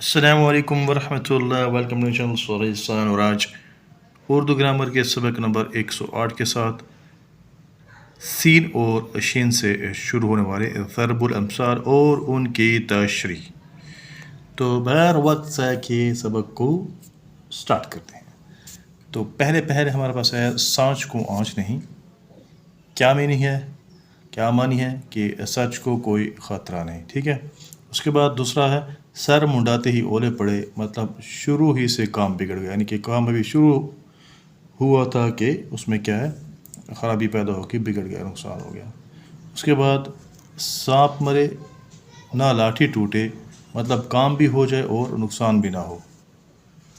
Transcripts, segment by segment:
السلام علیکم ورحمۃ اللہ، ویلکم ٹو چینل سورج سان اور آج اردو گرامر کے سبق نمبر 108 کے ساتھ سین اور شین سے شروع ہونے والے ضرب الامثال اور ان کی تشریح۔ تو بغیر وقت ضائع کیے سبق کو سٹارٹ کرتے ہیں۔ تو پہلے ہمارے پاس ہے سانچ کو آنچ نہیں۔ کیا معنی ہے کہ سچ کو کوئی خطرہ نہیں، ٹھیک ہے۔ اس کے بعد دوسرا ہے سر منڈاتے ہی اولے پڑے، مطلب شروع ہی سے کام بگڑ گیا، یعنی کہ کام ابھی شروع ہوا تھا کہ اس میں کیا ہے خرابی پیدا ہو کے بگڑ گیا، نقصان ہو گیا۔ اس کے بعد سانپ مرے نہ لاٹھی ٹوٹے، مطلب کام بھی ہو جائے اور نقصان بھی نہ ہو۔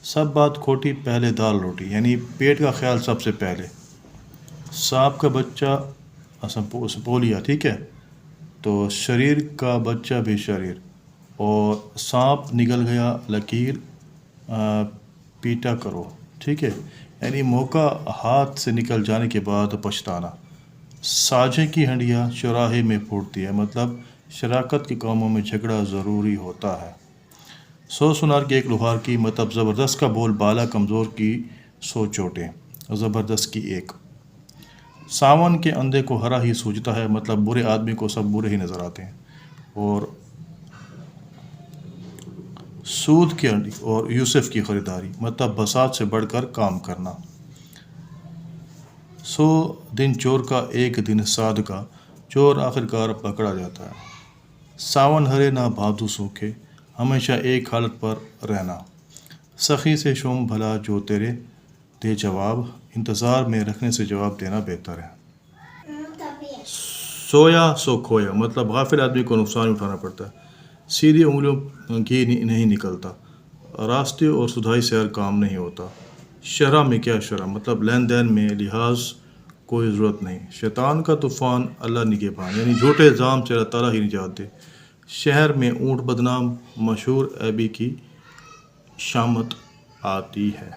سب بات کھوٹی پہلے دال روٹی، یعنی پیٹ کا خیال سب سے پہلے۔ سانپ کا بچہ سپولیا، ٹھیک ہے، تو شریر کا بچہ بھی شریر، اور سانپ نگل گیا لکیر پیٹا کرو، ٹھیک ہے، یعنی موقع ہاتھ سے نکل جانے کے بعد پچھتانا۔ ساجھے کی ہنڈیا چوراہے میں پھوٹتی ہے، مطلب شراکت کے کاموں میں جھگڑا ضروری ہوتا ہے۔ 100 سنار کی ایک لوہار کی، مطلب زبردست کا بول بالا، کمزور کی 100 چوٹیں، زبردست کی ایک۔ ساون کے اندھے کو ہرا ہی سوجتا ہے، مطلب برے آدمی کو سب برے ہی نظر آتے ہیں۔ اور سود کی انڈی اور یوسف کی خریداری، مطلب بساط سے بڑھ کر کام کرنا۔ 100 دن چور کا ایک دن ساد کا، چور آخرکار پکڑا جاتا ہے۔ ساون ہرے نہ بھادو سوکھے، ہمیشہ ایک حالت پر رہنا۔ سخی سے شوم بھلا جو تیرے دے جواب، انتظار میں رکھنے سے جواب دینا بہتر ہے۔ سویا سو کھویا، مطلب غافل آدمی کو نقصان اٹھانا پڑتا ہے۔ سیدھی انگلیوں کی نہیں نکلتا، راستے اور سدھائی سے ہر کام نہیں ہوتا۔ شرح میں کیا شرح، مطلب لین دین میں لحاظ کوئی ضرورت نہیں۔ شیطان کا طوفان اللہ نگہبان، یعنی جھوٹے الزام سے اللہ تعالیٰ ہی نجات دے۔ شہر میں اونٹ بدنام، مشہور ایبی کی شامت آتی ہے۔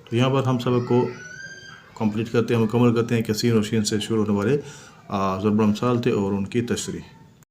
تو یہاں پر ہم سبق کو کمپلیٹ کرتے ہیں، مکمل کرتے ہیں کہ سین اور شین سے شروع ہونے والے ضرب الامثال تھے اور ان کی تشریح۔